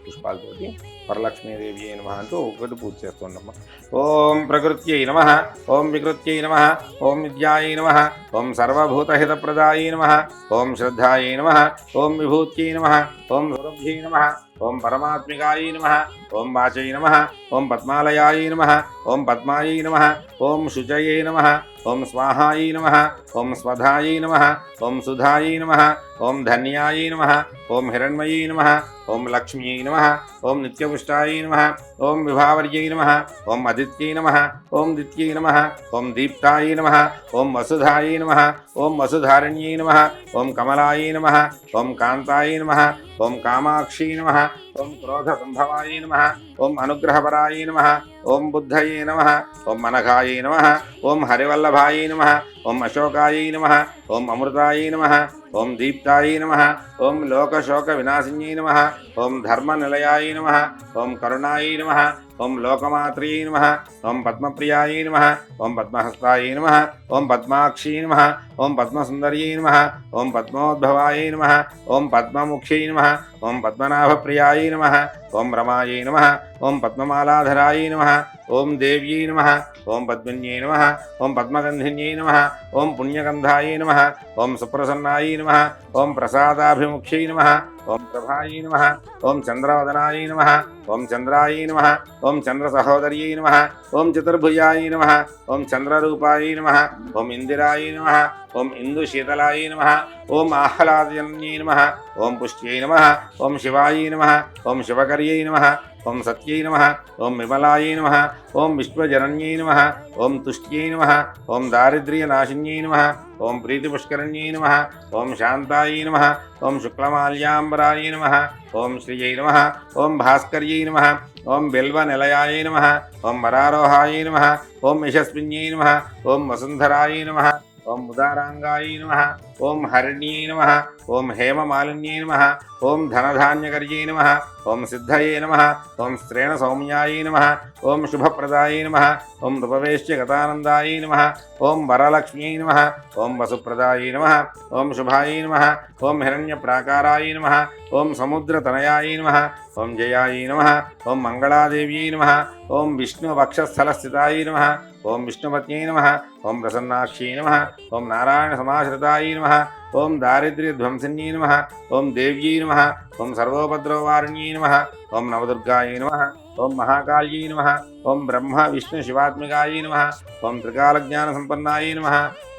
పుష్పాలతోటి వరలక్ష్మీదేవి అయిన అంటూ ఒకటి పూజ చేస్తుండమ్మా. ఓం ప్రకృత్యై నమః. ఓం వికృత్యై నమః. ఓం విద్యాయై నమః. ఓం సర్వభూతహితప్రదాయై నమః. ఓం శ్రద్ధాయై నమః. ఓం విభూత్యై నమః. ఓం సౌరభ్యై నమః. ఓం పరమాత్మికాయై నమః. ఓం వాచై నమః. ఓం పద్మాలయాయై నమః. ఓం పద్మాయై నమః. ఓం శుచయై నమః. ఓం స్వాహాయై నమః. ఓం స్వధాయై నమః. ఓం సుధాయై నమః. ఓం ధన్యాయై నమః. ఓం హిరణ్మయై నమః. ఓం లక్ష్మ్యై నమః. ఓం నిత్యపుష్టాయై నమః. ఓం విభావర్యై నమః. ఓం అదిత్యై నమః. ఓం దిత్యై నమః. ఓం దీప్తాయై నమః. ఓం వసుధాయై నమః. ఓం వసుధారణ్యై నమః. ఓం కమలాయై నమః. ఓం కాంతాయై నమః. ఓం కామాక్షై నమః. ఓం క్రోధసంభవాయై నమః. ఓం అనుగ్రహపరాయై నమః. ఓం బుద్ధయే నమః. ఓం మనఘాయై నమః. ఓం హరివల్లభాయై నమః. ఓం అశోకాయై నమః. ఓం అమృతాయై నమః. ఓం దీప్తాయై నమః. ఓం లోకశోక వినాశిన్యై నమః. ఓం ధర్మనిలయాయై నమః. ఓం కరుణాయై నమః. ఓం లోకమాత్రియై నమః. ఓం పద్మప్రియాయై నమః. ఓం పద్మహస్తాయై నమః. ఓం పద్మాక్షై నమః. ఓం పద్మసుందర్యై నమః. ఓం పద్మోద్భవాయై నమః. ఓం పద్మముఖ్యై నమః. ఓం పద్మనాభప్రియాయై నమః. ఓం రమాయై నమః. ఓం పద్మమాలాధరాయై నమః. ఓం దేవ్యై నమః. ఓం పద్మిన్యై నమః. ఓం పద్మగంధిన్యై నమః. ఓం పుణ్యగంధాయై నమః. ఓం సుప్రసన్నాయై నమః. ఓం ప్రసాదాభిముఖ్యై నమః. ఓం ప్రభాయై నమః. ఓం చంద్రవదనాయై నమః. ఓం చంద్రాయై నమః. ఓం చంద్రసహోదర్యై నమః. ఓం చతుర్భుజాయై నమః. ఓం చంద్రరూపాయై నమః. ఓం ఇందిరాయై నమః. ఓం ఇందుశీతలాయై నమః. ఓం ఆహ్లాదజన్యై నమః. ఓం పుష్ట్యై నమః. ఓం శివాయై నమః. ఓం శివకర్యై నమః. ఓం సత్యై నమః. ఓం విమలాయై నమః. ఓం విశ్వజనన్యై నమః. ఓం తుష్ట్యై నమః. ఓం దారిద్ర్యనాశిన్యై నమః. ఓం ప్రీతిపుష్కరణ్యై నమః. ఓం శాంతాయై నమః. ఓం శుక్లమాల్యాంబరాయై నమః. ఓం శ్రియై నమః. ఓం భాస్కర్యై నమః. ఓం బిల్వనిలయాయై నమః. ఓం వరారోహాయై నమః. ఓం యశస్విన్యై నమః. ఓం వసుంధరాయై నమః. ఓం ఉదారాంగాయై నమః ఓం హరిణ్యై నమః ఓం హేమమాలిన్యై నమః ఓం ధనధాన్యకర్యై నమః ఓం సిద్ధయే నమః ఓం శ్రేణ సౌమ్యాయై నమః ఓం శుభప్రదాయై నమః ఓం నృపవేశ్యగతానందాయై నమః ఓం వరలక్ష్మ్యై నమః ఓం వసుప్రదాయై నమః ఓం శుభాయై నమః ఓం హిరణ్యప్రాకారాయై నమః ఓం సముద్రతనయాయై నమః ఓం జయాయై నమః ఓం మంగళాదేవ్యై నమః ఓం విష్ణువక్షస్థలస్థితాయై నమః ఓం విష్ణుపత్న్యై నమః ఓం ప్రసన్నాక్ష్యై నమః ఓం నారాయణసమాశ్రితాయై నమః ఓం దారిద్ర్యధ్వంసిన్యై నమః ఓం దేవ్యై నమః ఓం సర్వోపద్రవవారిణ్యై నమః ఓం నవదుర్గాయై నమః ఓం మహాకాళ్యై నమః ఓం బ్రహ్మ విష్ణు శివాత్మికాయై నమః ఓం త్రికాలజ్ఞానసంపన్నాయై నమః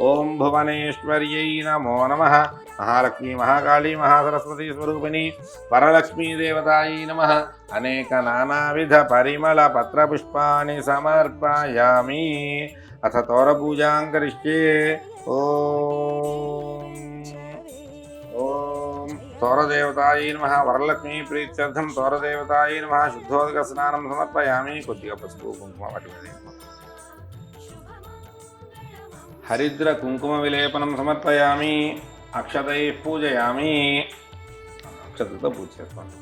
ఓం భువనేశ్వర్యై నమో నమః మహాలక్ష్మీ మహాకాళీ మహాసరస్వతీ స్వరూపిణి వరలక్ష్మీ దేవతాయై నమః అనేక నానావిధ పరిమళ పత్రపుష్పాణి సమర్పయామి అథ తోరపూజాం కరిష్యే ఓం ఓం తోరదేవతాయై నమః వరలక్ష్మీ ప్రీత్యర్థం తోరదేవతాయై నమః శుద్ధోదక స్నానం సమర్పయామి కొద్దిగా పసుపు కుంకుమ వాటి మీద హరిద్ర కుంకుమ విలేపనం సమర్పయామి అక్షతై పూజయామి అక్షతతో పూజ చేస్తాను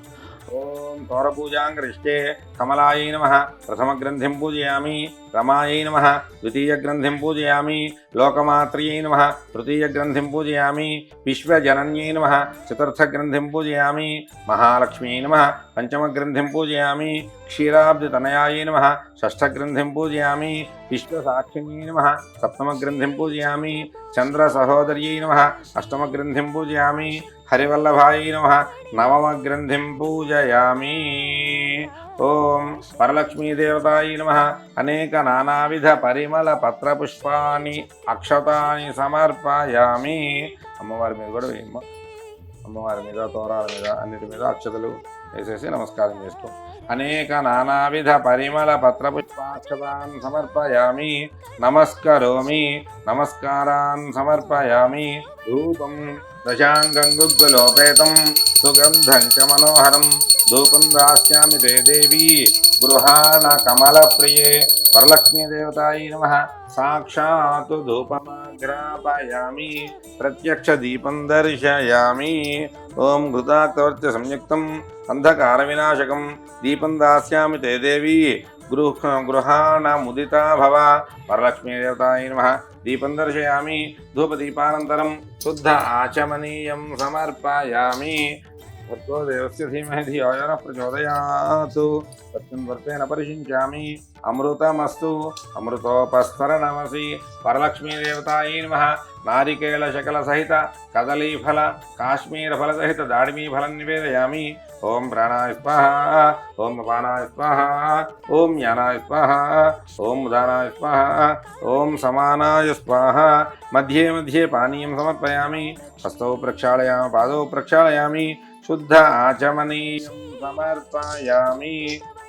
ఓం తోరపూజాం కరిష్యే కమలాయై నమః ప్రథమగ్రంథిం పూజయామి రమాయై నమః ద్వితీయగ్రంథిం పూజయామి లోకమాత్ర్యై నమః తృతీయగ్రంథిం పూజయామి విశ్వజనన్యై నమః చతుర్థగ్రంథిం పూజయామి మహాలక్ష్మ్యై నమః పంచమగ్రంథిం పూజయామి క్షీరాబ్దితనయాయై నమః షష్ఠగ్రంథిం పూజయామి విశ్వసాక్షిణ్యై నమః సప్తమగ్రంథిం పూజయామి చంద్రసహోదర్యై నమః అష్టమగ్రంథిం పూజయామి హరివల్లభాయై నమః నవమగ్రంథిం పూజయామి ఓం వరలక్ష్మీదేవతాయై నమః అనేక నానావిధ పరిమళ పత్రపుష్పాన్ని అక్షతాన్ని సమర్పయామి అమ్మవారి మీద కూడా వేయమ్మ అమ్మవారి మీద తోరాల మీద అన్నిటి మీద అక్షతలు వేసేసి నమస్కారం చేస్తాం అనేక నానావిధ పరిమళ పత్రపుష్పాక్షతాన్ సమర్పయామి నమస్కరోమి నమస్కారాన్ సమర్పయామి ధూపం దశాంగం గుగ్గులోపేతం సుగంధం చ మనోహరం ధూపం దాస్యామి తే దేవి గృహాణ కమలప్రియే వరలక్ష్మీదేవతాయై నమః సాక్షాత్ ధూపమాగ్రాపయామి ప్రత్యక్ష దీపం దర్శయామి ఓం ఘృతాక్తవర్త్య సంయుక్తం అంధకార వినాశకం దీపం దాస్యామి తే దేవి గృహాణ ముదితా భవ వరలక్ష్మీదేవతాయై నమః దీపం దర్శయామి ధూపదీపానంతరం శుద్ధ ఆచమనీయం సమర్పయామి భర్గో దేవస్య ధీమహి ధియో యో నః ప్రచోదయాత్ తస్మిన్ వర్తేన పరిషించామి అమృతమస్తు అమృతోపస్తరణమసి వరలక్ష్మీదేవతాయై నమః నారికేళ శకల సహిత కదలీఫల కాశ్మీర ఫల సహిత దాడిమీ ఫలం నివేదయామి ఓం ప్రాణాయ స్వాహ ఓం అపానాయ స్వాహ ఓం జ్ఞానాయ స్వాహ ఓం ఉదానాయ స్వాహ ఓం సమానాయ స్వాహ మధ్యే మధ్యే పానీయం సమర్పయామి హస్తౌ ప్రక్షాళయామి పాదౌ ప్రక్షాళయామి శుద్ధ ఆచమనీయం సమర్పయామి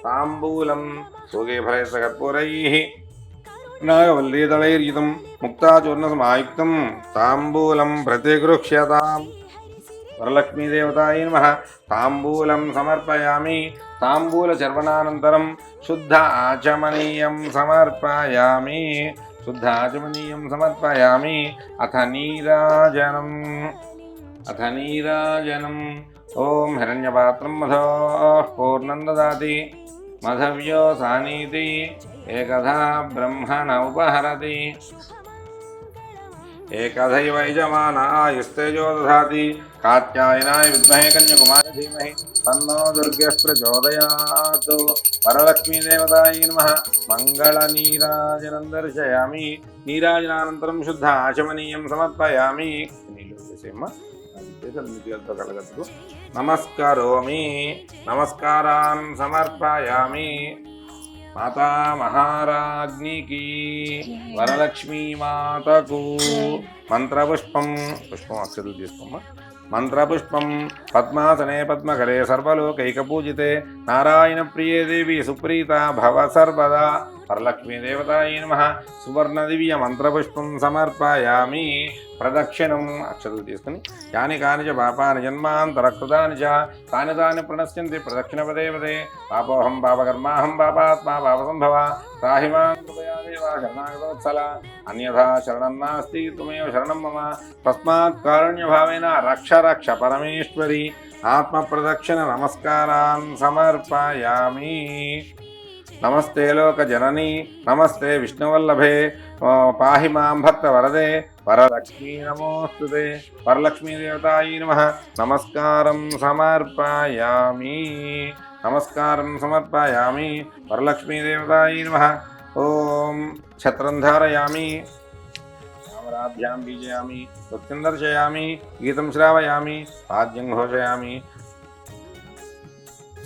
తాంబూలం సోగే ఫలైశ్చ కర్పూరైః నాగవల్లీదళైర్యుతం ముక్తాచూర్ణసమాయుక్తం తాంబూలం ప్రతిగృహ్యతాం వరలక్ష్మీదేవతాయై నమః తాంబూలం సమర్పయామి తాంబూలచర్వణానంతరం శుద్ధ ఆచమనీయం సమర్పయామి శుద్ధ ఆచమనీయం సమర్పయామి అథ నీరాజనం ఓం హిరణ్యపాత్రం మధోః పూర్ణం దదాతి మధవ్యో సానీతి ఏకధా బ్రహ్మణ ఉపహరతి ఏకధైవ యజమానాయుస్తేజో దధాతి కాత్యాయనాయ విద్మహే కన్యకుమారి ధీమహి తన్నో దుర్గః ప్రచోదయాత్ వరలక్ష్మీదేవతాయై నమః మంగళ నీరాజనం దర్శయామి నీరాజనానంతరం శుద్ధ ఆచమనీయం సమర్పయామి కలగదు నమస్కరోమి నమస్కారాన్ సమర్పయామి మాతా మహారాజ్ఞికి వరలక్ష్మీ మాతకు మంత్రపుష్పం అక్షతలు తీసుకోమ్మా మంత్రపుష్పం పద్మాసనే పద్మకరే సర్వలోకైకపూజితే నారాయణ ప్రియే దేవి సుప్రీత భవ సర్వదా వరలక్ష్మీదేవతాయై నమః సువర్ణదివ్య మంత్రపుష్పం సమర్పయామి. ప్రదక్షిణం అక్షతలు తీసుకుని యాని కాని చ పాపాని జన్మాంతరకృతాని చ తాని తాని ప్రణశ్యంతి ప్రదక్షిణపదే పదే పాపోహం పాపకర్మాహం పాపాత్మా పాపసంభవ త్రాహిమాం కృపయా దేవ శరణాగతోత్సల అన్యథా శరణం నాస్తి త్వమేవ శరణం మమ తస్మాత్ కారుణ్యభావేన రక్ష రక్ష పరమేశ్వరి. ఆత్మ ప్రదక్షిణ నమస్కారాన్ సమర్పయామి. నమస్తే లోక జనని నమస్తే విష్ణువల్లభే పాహి మాం భక్త వరదే వరలక్ష్మీ నమోస్తుతే. వరలక్ష్మీదేవతాయై నమః నమస్కారం సమర్పయామి. నమస్కారం సమర్పయామి. వరలక్ష్మీదేవతాయై నమః. ఓం ఛత్రం ధారయామి, రామరాభ్యాం బీజయామి, నృత్యం దర్శయామి, గీతం శ్రావయామి, వాద్యం ఘోషయామి.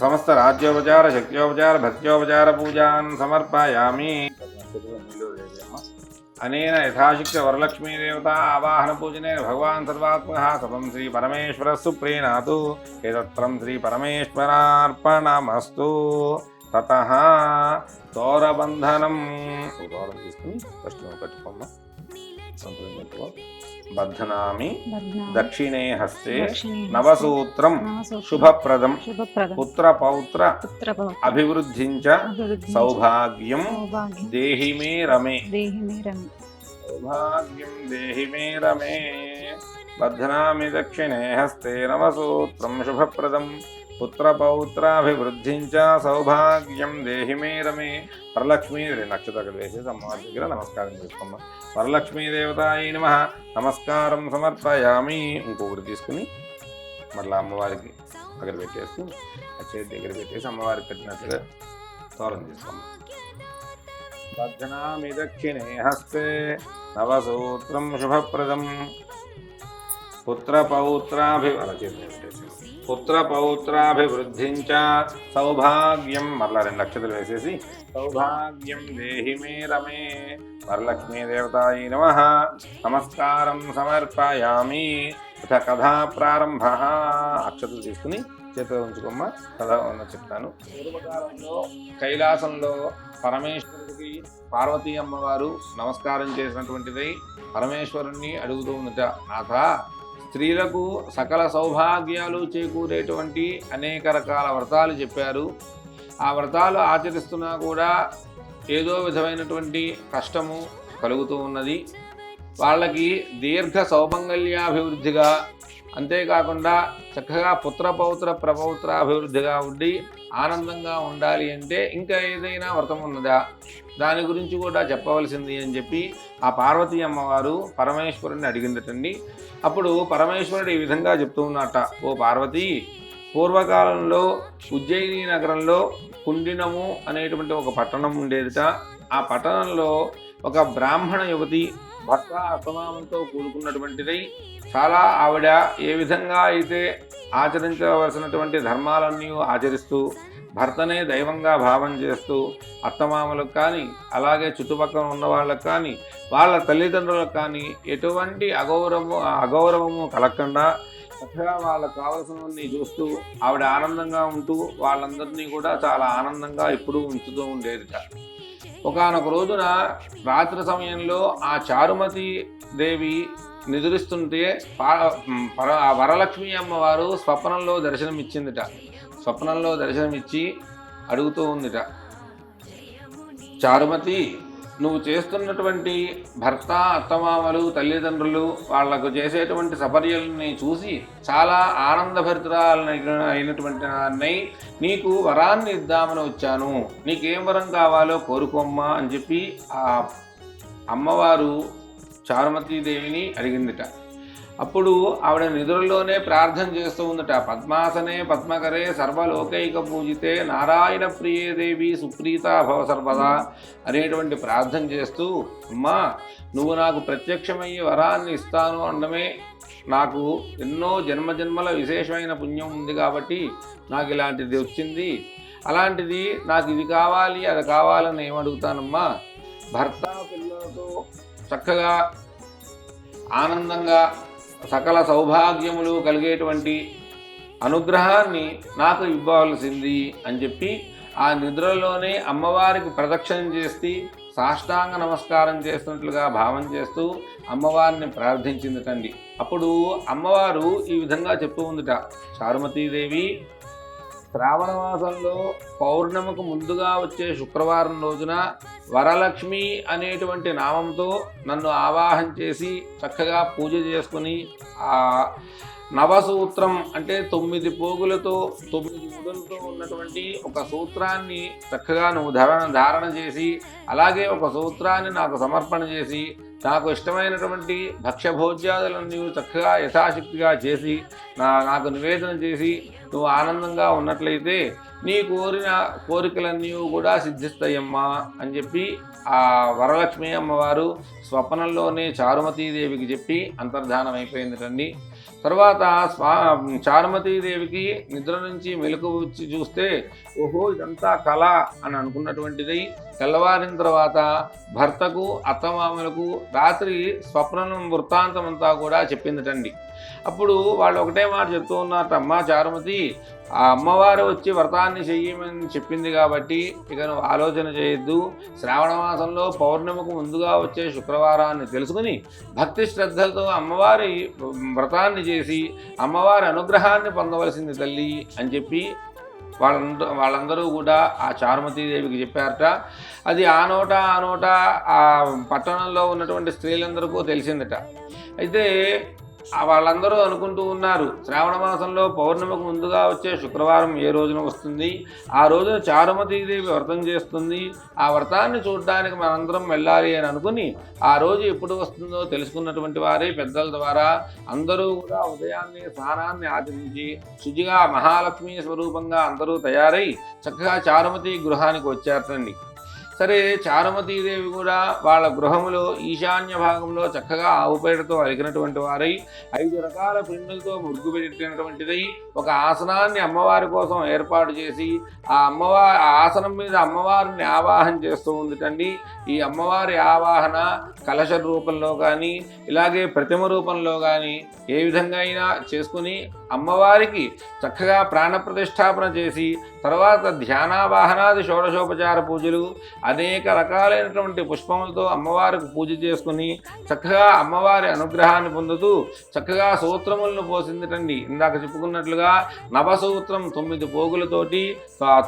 సమస్త రాజ్యోపచార శక్త్యోపచార భక్త్యోపచార పూజాన్ సమర్పయామి. అనేన యథాశక్తి వరలక్ష్మీదేవత ఆవాహన పూజనేన భగవాన్ సర్వాత్మః సతం శ్రీ పరమేశ్వర సుప్రీణాతు. ఏతత్రం శ్రీ పరమేశ్వరార్పణమస్తు. తతః తోరబంధనం తోరం తీసుకుని ఫస్ట్ కట్టుకోమ్మ. బధ్నామి దక్షిణే హస్తే నవసూత్రం శుభప్రదం పుత్ర పౌత్ర అభివృద్ధించ సౌభాగ్యం దేహి మే రమే. సౌభాగ్యం దేహి మే రమే. బధ్నామి దక్షిణే హస్తే నవసూత్రం శుభప్రదం పుత్ర పౌత్రాభివృద్ధించ సౌభాగ్యం దేహి మే రమే. వరలక్ష్మీ నక్షత్రం వేసేసి అమ్మవారి దగ్గర నమస్కారం చేసుకోమ్మా. వరలక్ష్మీదేవతాయై నమః నమస్కారం సమర్పయామి. ఇంకొకటి తీసుకుని మళ్ళీ అమ్మవారికి దగ్గర పెట్టేసి ఆ చేతి దగ్గర పెట్టేసి అమ్మవారికి పెట్టినట్లుగా తోరం తీసుకోమ్మా. బధ్నామి దక్షిణే హస్తే నవసూత్రం శుభప్రదం పుత్ర పౌత్రాభివృద్ధించ సౌభాగ్యం. మరలా 2 నక్షత్రాలు వేసేసి సౌభాగ్యం దేహి మే రమే. వరలక్ష్మీదేవతాయై నమః నమస్కారం సమర్పయామి. కథా ప్రారంభ. అక్షతలు తీసుకుని చేతిలో ఉంచుకోమ్మ. కథ చెప్తాను. పూర్వకాలంలో కైలాసంలో పరమేశ్వరుడికి పార్వతీ అమ్మవారు నమస్కారం చేసినటువంటిదై పరమేశ్వరుణ్ణి అడుగుతూ ఉందట, నాథ స్త్రీలకు సకల సౌభాగ్యాలు చేకూరేటువంటి అనేక రకాల వ్రతాలు చెప్పారు. ఆ వ్రతాలు ఆచరిస్తున్నా కూడా ఏదో విధమైనటువంటి కష్టము కలుగుతూ ఉన్నది. వాళ్ళకి దీర్ఘ సౌమంగళ్యాభివృద్ధిగా, అంతేకాకుండా చక్కగా పుత్ర పౌత్ర ప్రపౌత్ర అభివృద్ధిగా ఉండి ఆనందంగా ఉండాలి అంటే ఇంకా ఏదైనా వ్రతం ఉన్నదా, దాని గురించి కూడా చెప్పవలసింది అని చెప్పి ఆ పార్వతీ అమ్మవారు పరమేశ్వరుని అడిగిందటండి. అప్పుడు పరమేశ్వరుడు ఈ విధంగా చెప్తూ ఉన్నట్ట, ఓ పార్వతి, పూర్వకాలంలో ఉజ్జయిని నగరంలో కుండినము అనేటువంటి ఒక పట్టణం ఉండేదిట. ఆ పట్టణంలో ఒక బ్రాహ్మణ యువతి భర్త అసమానంతో కూడుకున్నటువంటిదై చాలా ఆవిడ ఏ విధంగా అయితే ఆచరించవలసినటువంటి ధర్మాలన్నీ ఆచరిస్తూ భర్తనే దైవంగా భావం చేస్తూ అత్తమామలకు కానీ అలాగే చుట్టుపక్కల ఉన్న వాళ్ళకు కానీ వాళ్ళ తల్లిదండ్రులకు కానీ ఎటువంటి అగౌరవము కలగకుండా చక్కగా వాళ్ళకు కావలసినవన్నీ చూస్తూ ఆవిడ ఆనందంగా ఉంటూ వాళ్ళందరినీ కూడా చాలా ఆనందంగా ఎప్పుడూ ఉంచుతూ ఉండేదిట. ఒకానొక రోజున రాత్రి సమయంలో ఆ చారుమతి దేవి నిద్రిస్తుంటే వరలక్ష్మి అమ్మవారు స్వప్నంలో దర్శనమిచ్చిందిట. స్వప్నంలో దర్శనమిచ్చి అడుగుతూ ఉందిట, చారుమతి, నువ్వు చేస్తున్నటువంటి భర్త అత్తమామలు తల్లిదండ్రులు వాళ్లకు చేసేటువంటి సపర్యలని చూసి చాలా ఆనందభరితురాలైనటువంటి నన్నై నీకు వరాన్ని ఇద్దామని వచ్చాను, నీకేం వరం కావాలో కోరుకోమ్మా అని చెప్పి ఆ అమ్మవారు చారుమతీదేవిని అడిగిందిట. అప్పుడు ఆవిడ నిధులలోనే ప్రార్థన చేస్తూ ఉందట, పద్మాసనే పద్మకరే సర్వలోకైక పూజితే నారాయణ ప్రియే దేవి సుప్రీత భవ సర్వదా అనేటువంటి ప్రార్థన చేస్తూ, అమ్మా నువ్వు నాకు ప్రత్యక్షమయ్యే వరాన్ని ఇస్తాను అనడమే నాకు ఎన్నో జన్మజన్మల విశేషమైన పుణ్యం ఉంది కాబట్టి నాకు ఇలాంటిది వచ్చింది. అలాంటిది నాకు ఇది కావాలి అది కావాలని ఏమడుగుతానమ్మా, భర్త పిల్లలతో చక్కగా ఆనందంగా సకల సౌభాగ్యములు కలిగేటువంటి అనుగ్రహాన్ని నాకు ఇవ్వవలసింది అని చెప్పి ఆ నిద్రలోనే అమ్మవారికి ప్రదక్షిణం చేసి సాష్టాంగ నమస్కారం చేస్తున్నట్లుగా భావం చేస్తూ అమ్మవారిని ప్రార్థించిందిటండి. అప్పుడు అమ్మవారు ఈ విధంగా చెప్తూ ఉందిట, చారుమతీదేవి, శ్రావణ మాసంలో పౌర్ణమికి ముందుగా వచ్చే శుక్రవారం రోజున వరలక్ష్మి అనేటువంటి నామంతో నన్ను ఆవాహన చేసి చక్కగా పూజ చేసుకుని ఆ నవసూత్రం అంటే 9 పోగులతో 9 ముడులతో ఉన్నటువంటి ఒక సూత్రాన్ని చక్కగా నువ్వు ధారణ చేసి, అలాగే ఒక సూత్రాన్ని నాకు సమర్పణ చేసి, నాకు ఇష్టమైనటువంటి భక్ష్యభోజ్యాదులను నీవు చక్కగా యథాశక్తిగా చేసి నాకు నివేదన చేసి నువ్వు ఆనందంగా ఉన్నట్లయితే నీ కోరిన కోరికలన్నీ కూడా సిద్ధిస్తాయమ్మా అని చెప్పి ఆ వరలక్ష్మి అమ్మవారు స్వప్నంలోనే చారుమతీదేవికి చెప్పి అంతర్ధానం అయిపోయిందిటండి. తర్వాత చారుమతీదేవికి నిద్ర నుంచి మెలకు వచ్చి చూస్తే ఓహో ఇదంతా కళ అని అనుకున్నటువంటిది. తెల్లవారిన తర్వాత భర్తకు అత్తమామలకు రాత్రి స్వప్నం వృత్తాంతం అంతా కూడా చెప్పిందిటండి. అప్పుడు వాళ్ళు ఒకటే మాట చెప్తూ ఉన్నారట, అమ్మ చారుమతి, ఆ అమ్మవారు వచ్చి వ్రతాన్ని చెయ్యమని చెప్పింది కాబట్టి ఇక నువ్వు ఆలోచన చేయొద్దు. శ్రావణ మాసంలో పౌర్ణమికు ముందుగా వచ్చే శుక్రవారాన్ని తెలుసుకుని భక్తి శ్రద్ధలతో అమ్మవారి వ్రతాన్ని చేసి అమ్మవారి అనుగ్రహాన్ని పొందవలసింది తల్లి అని చెప్పి వాళ్ళందరూ కూడా ఆ చారుమతీదేవికి చెప్పారట. అది ఆ నోట ఆ పట్టణంలో ఉన్నటువంటి స్త్రీలందరికీ తెలిసిందట. అయితే వాళ్ళందరూ అనుకుంటూ ఉన్నారు, శ్రావణ మాసంలో పౌర్ణమికి ముందుగా వచ్చే శుక్రవారం ఏ రోజున వస్తుంది, ఆ రోజున చారుమతీదేవి వ్రతం చేస్తుంది, ఆ వ్రతాన్ని చూడడానికి మనందరం వెళ్ళాలి అని అనుకుని ఆ రోజు ఎప్పుడు వస్తుందో తెలుసుకున్నటువంటి వారే పెద్దల ద్వారా అందరూ కూడా ఉదయాన్నే స్నానాన్ని ఆచరించి శుచిగా మహాలక్ష్మి స్వరూపంగా అందరూ తయారై చక్కగా చారుమతి గృహానికి వచ్చారటండి. సరే, చారుమతీదేవి కూడా వాళ్ళ గృహంలో ఈశాన్య భాగంలో చక్కగా ఆవుపేటతో అలికినటువంటి వారై 5 రకాల పిండులతో ముగ్గు పెట్టినటువంటిది ఒక ఆసనాన్ని అమ్మవారి కోసం ఏర్పాటు చేసి ఆ ఆసనం మీద అమ్మవారిని ఆవాహన చేస్తూ ఉందిటండి. ఈ అమ్మవారి ఆవాహన కలశ రూపంలో కానీ ఇలాగే ప్రతిమ రూపంలో కానీ ఏ విధంగా అయినా చేసుకుని అమ్మవారికి చక్కగా ప్రాణప్రతిష్ఠాపన చేసి తర్వాత ధ్యానావాహనాది షోడశోపచార పూజలు అనేక రకాలైనటువంటి పుష్పములతో అమ్మవారికి పూజ చేసుకుని చక్కగా అమ్మవారి అనుగ్రహాన్ని పొందుతూ చక్కగా సూత్రములను పోసిందిటండి. ఇందాక చెప్పుకున్నట్లుగా నవసూత్రం 9 పోగులతోటి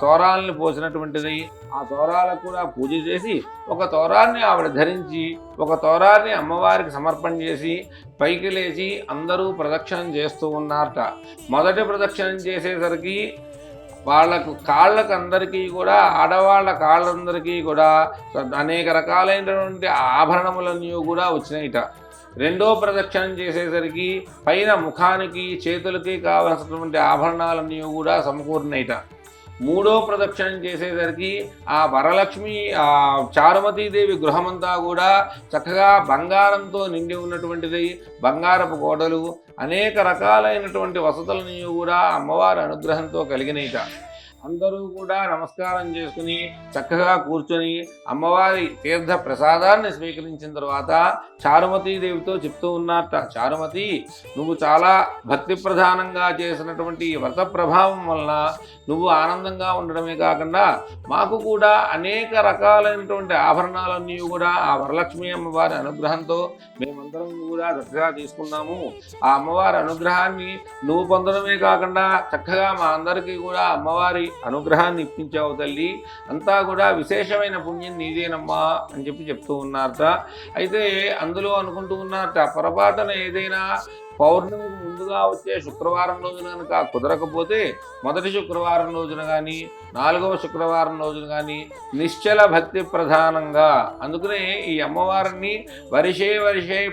తోరాలను పోసినటువంటిది. ఆ తోరాలకు కూడా పూజ చేసి ఒక తోరాన్ని ఆవిడ ధరించి ఒక తోరాన్ని అమ్మవారికి సమర్పణ చేసి పైకి లేచి అందరూ ప్రదక్షిణం చేస్తూ ఉన్నారట. మొదటి ప్రదక్షిణం చేసేసరికి వాళ్ళకు కాళ్ళకు అందరికీ కూడా ఆడవాళ్ళ కాళ్ళందరికీ కూడా అనేక రకాలైనటువంటి ఆభరణములన్నీ కూడా వచ్చినాయిట. రెండో ప్రదక్షిణం చేసేసరికి పైన ముఖానికి చేతులకి కావలసినటువంటి ఆభరణాలన్నీ కూడా సమకూరినాయిట. మూడో ప్రదక్షిణం చేసేసరికి ఆ వరలక్ష్మి చారుమతీదేవి గృహమంతా కూడా చక్కగా బంగారంతో నిండి ఉన్నటువంటిది, బంగారపు గోడలు అనేక రకాలైనటువంటి వసతులని కూడా అమ్మవారి అనుగ్రహంతో కలిగినయిట. అందరూ కూడా నమస్కారం చేసుకుని చక్కగా కూర్చొని అమ్మవారి తీర్థ ప్రసాదాన్ని స్వీకరించిన తర్వాత చారుమతీదేవితో చెప్తూ ఉన్నారట, చారుమతి, నువ్వు చాలా భక్తి ప్రధానంగా చేసినటువంటి వ్రత ప్రభావం వలన నువ్వు ఆనందంగా ఉండడమే కాకుండా మాకు కూడా అనేక రకాలైనటువంటి ఆభరణాలన్నీ కూడా ఆ వరలక్ష్మి అమ్మవారి అనుగ్రహంతో మేమందరం కూడా చక్కగా తీసుకున్నాము. ఆ అమ్మవారి అనుగ్రహాన్ని నువ్వు పొందడమే కాకుండా చక్కగా మా అందరికీ కూడా అమ్మవారి అనుగ్రహాన్ని ఇప్పించావు తల్లి, అంతా కూడా విశేషమైన పుణ్యం నీదేనమ్మా అని చెప్తూ ఉన్నారట. అయితే అందులో అనుకుంటూ ఉన్నారట, పొరపాటున ఏదైనా పౌర్ణమికి ముందుగా వచ్చే శుక్రవారం రోజున కనుక కుదరకపోతే మొదటి శుక్రవారం రోజున కానీ 4వ శుక్రవారం రోజున కానీ నిశ్చల భక్తి ప్రధానంగా, అందుకనే ఈ అమ్మవారిని వరిషే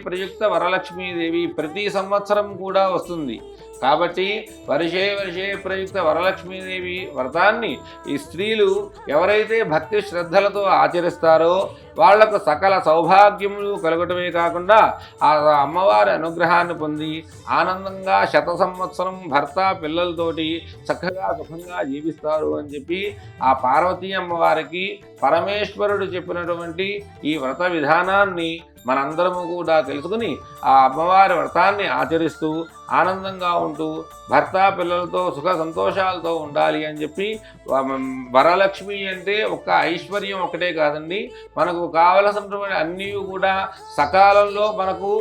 ప్రయుక్త వరలక్ష్మీదేవి ప్రతి సంవత్సరం కూడా వస్తుంది. కాబట్టి వరిషే ప్రయుక్త వరలక్ష్మీదేవి వ్రతాన్ని ఈ స్త్రీలు ఎవరైతే భక్తి శ్రద్ధలతో ఆచరిస్తారో వాళ్లకు సకల సౌభాగ్యములు కలగటమే కాకుండా ఆ అమ్మవారి అనుగ్రహాన్ని పొంది ఆనందంగా శత సంవత్సరం భర్త పిల్లలతోటి చక్కగా సుఖంగా జీవిస్తారు అని చెప్పి ఆ పార్వతీ అమ్మవారికి పరమేశ్వరుడు చెప్పినటువంటి ఈ వ్రత విధానాన్ని మనందరము కూడా తెలుసుకుని ఆ అమ్మవారి వ్రతాన్ని ఆచరిస్తూ ఆనందంగా ఉంటూ భర్త పిల్లలతో సుఖ సంతోషాలతో ఉండాలి అని చెప్పి వరలక్ష్మి అంటే ఒక్క ఐశ్వర్యం ఒకటే కాదండి, మనకు కావలసినటువంటి అన్నీ కూడా సకాలంలో మనకు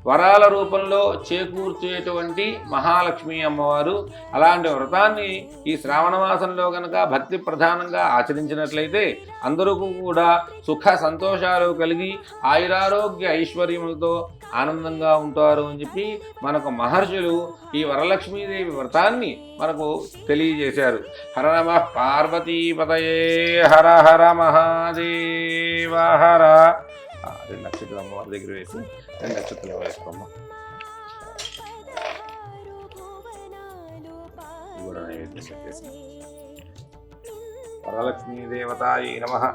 వరాల రూపంలో చేకూర్చేటువంటి మహాలక్ష్మి అమ్మవారు. అలాంటి వ్రతాన్ని ఈ శ్రావణ మాసంలో కనుక భక్తి ప్రధానంగా ఆచరించినట్లయితే అందరూ కూడా సుఖ సంతోషాలు కలిగి ఆయురారోగ్య ఐశ్వర్యములతో ఆనందంగా ఉంటారు అని చెప్పి మనకు మహర్షులు ఈ వరలక్ష్మీదేవి వ్రతాన్ని మనకు తెలియజేశారు. హర నమః పార్వతీపతయే హర హర మహాదేవ హర. 2 నక్షత్రాలు అమ్మవారి దగ్గర వేసి 2 నక్షత్రాలు వేసుకోమ్మా. కూడా నైవేద్యం పెట్టేసి వరలక్ష్మీదేవతాయే నమః.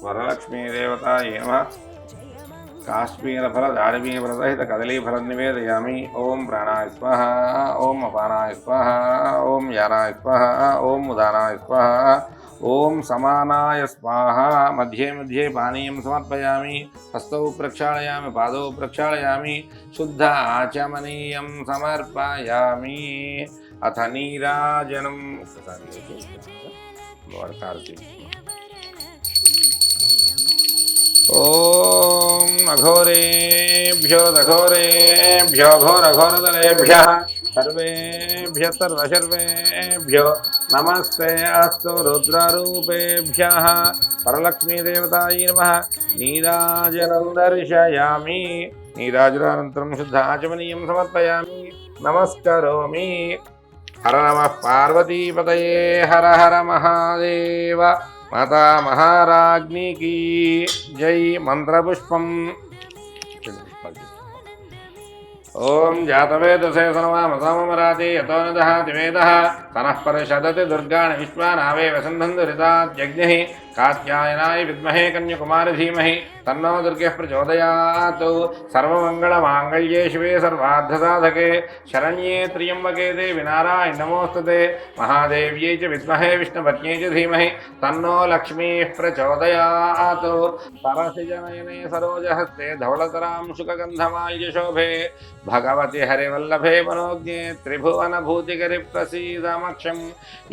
వరలక్ష్మీదేవతాయే నమః. కాశ్మీరఫల దాడిమీఫలసహిత కదలీఫలం నివేదయామి. ఓం ప్రాణాయ స్వాహ, ఓం అపానాయ స్వాహ, ఓం యానాయ స్వాహ, ఓం ఉదానాయ స్వాహ, ఓం సమానాయ స్వాహ. మధ్యే మధ్యే పానీయం సమర్పయామి. హస్తౌ ప్రక్షాళయామి, పాదౌ ప్రక్షాళయామి, శుద్ధ ఆచమనీయం సమర్పయామి. అథ నీరాజనం. ఓం అఘోరేభ్యో దఘోరేభ్యో ఘోరఘోరతరేభ్యః సర్వేభ్యః సర్వసర్వేభ్యో నమస్తే అస్తు రుద్రరూపేభ్యః. వరలక్ష్మీదేవతాయై నమః. నీరాజనం దర్శయామి. నీరాజనానంతరం శుద్ధ ఆచమనీయం సమర్పయామి. నమస్కరోమి. హర నమః పార్వతీపతయే హర హర మహాదేవ. మాతా మహారాజ్ఞికి జై. మంత్రపుష్పం. ఓం జాతవేదసే సనవామసామరాతి యతో నదహాతి వేదః తనః పరిషదతి దుర్గాణి విశ్వానావే వసంధందు రితాజ్ఞః. కాత్యాయనాయ విద్మహే కన్యకుమారి ధీమహి తన్నో దుర్గః ప్రచోదయాత్. సర్వమంగళమాంగళ్యే శివే సర్వార్థసాధకే శరణ్యే త్ర్యంబకే దేవి నారాయణి నమోస్తుతే. మహాదేవ్యై చ విద్మహే విష్ణుపత్న్యై చ ధీమహి తన్నో లక్ష్మీః ప్రచోదయాత్. సరసిజనయనే సరోజహస్తే ధవళతరాం శుకగంధమాల్యశోభే. భగవతి హరివల్లభే మనోజ్ఞే త్రిభువనభూతికరి ప్రసీదమక్షం.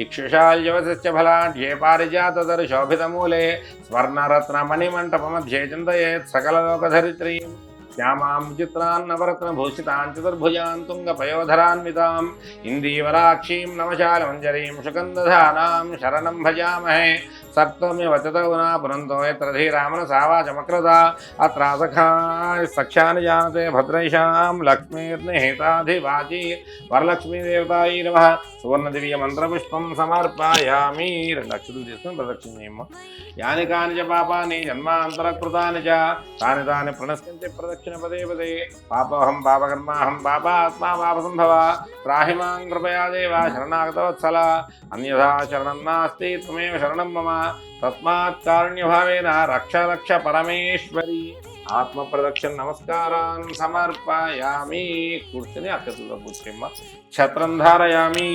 ఇక్షుషాల్యవసస్య ఫలాఢ్యే పారిజాతదర్శోభితమూలే స్వర్ణరత్నమణిమంటపమధ్యే చింతయేత్ సకలలోకధరిత్రీం. శ్యామాం చిత్రాన్నవరత్నభూషితాం చతుర్భుజాం తుంగపయోధరాన్వితాం ఇందీవరాక్షీం నవశాలమంజరీం సుగంధధానాం శరణం భజామహే. సప్తమ్య వచతౌనా పునంతో యత్ర ధీరామనసావాచమక్రత అత్రాసఖాయ సఖ్యాని జానతే భద్రైషాం లక్ష్మీర్నిహితాధివాచి. వరలక్ష్మీదేవతాయై నమః. సువర్ణదివ్య మంత్రపుష్పం సమర్పయామి. 2 అక్షతులు తీసుకుని ప్రదక్షిణ చేయమ్మ. యాని కాని చ పాపాని జన్మాంతరకృతాని చ తాని తాని ప్రణశ్యంతి ప్రదక్షిణ పదే పదే. పాపోహం పాపకర్మాహం పాపాత్మా పాపసంభవ. త్రాహి మాం కృపయా దేవ శరణాగతవత్సల. అన్యథా శరణం నాస్తి త్వమేవ శరణం మమ. తస్మాత్ కారుణ్యభావేన రక్ష రక్ష పరమేశ్వరి. ఆత్మ ప్రదక్షిణ నమస్కారాన్ సమర్పయామి. కూర్చొని అక్షతులతో కూర్చోమ్మ. ఛత్రం ధారయామి.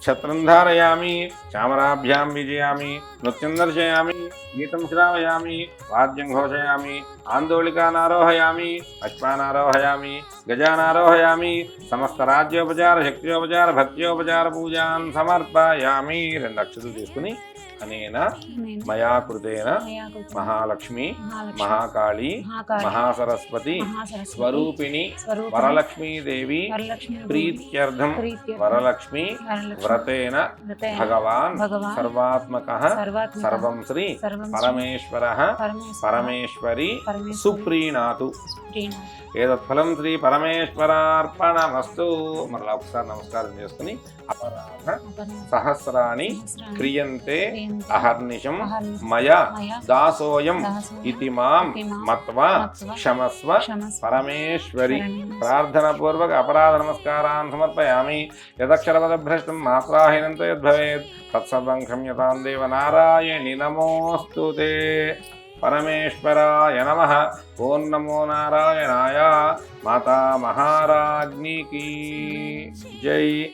ఛత్రం ధారయామి. చామరాభ్యాం విజయామి. నృత్యం దర్శయామి. గీతం శ్రావయామి. వాద్యం ఘోషయామి. ఆందోళికానారోహయామి. అశ్వానారోహయామి. గజానారోహయామి. సమస్త రాజ్యోపచార శక్త్యోపచార భక్త్యోపచార పూజాన్ సమర్పయామి. 2 అక్షతులు తీసుకుని అనేన మయా కృతేన మహాలక్ష్మి మహాకాళి మహాసరస్వతి స్వరూపిణి వరలక్ష్మీదేవి ప్రీత్యర్థం వరలక్ష్మి వ్రతేన భగవాన్ సర్వాత్మకః సర్వం శ్రీ పరమేశ్వరః పరమేశ్వరి సుప్రీణాతు. ఏదత్ఫలం శ్రీ పరమేశ్వరార్పణమస్తు. మరలా ఒకసారి నమస్కారం చేసుకుని అపరాధ సహస్రాణి క్రియంతే అహర్నిశం మయా దాసోయం ఇతి మాం మత్వా క్షమస్వ పరమేశ్వరి. ప్రార్థన పూర్వక అపరాధ నమస్కారాన్ సమర్పయామి. యదక్షరపదభ్రష్టం మాత్రాహీనంతో యద్భవేత్ తత్సర్వం క్షమ్యతాం దేవ నారాయణి నమోస్తుతే. పరమేశ్వరాయ నమః. ఓం నమో నారాయణాయ. మాతా మహారాజ్ఞికి జై.